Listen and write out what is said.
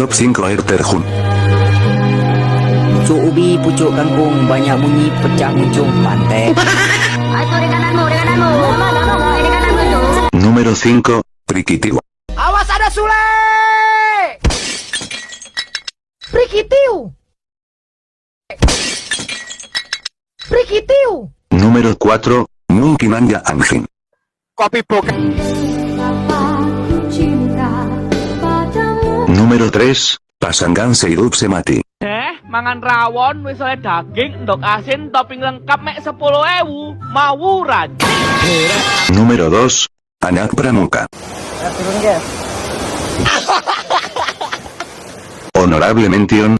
Top 5 Air Terjun. Pucuk ubi, pucuk kangkung, banyak bunyi, pecah muncung pantai. Número 5, Prikitiu. Awas ada Sule! Prikitiu! Prikitiu! Número 4, Nungkinanya Anjing. Kopi bukan. Número 3, Pasangan Seirup Semati. Mangan rawon wis oleh daging, endok asin, topping lengkap mek 10.000. Mawuran. Número 2, Anak Pramuka. Honorable mention,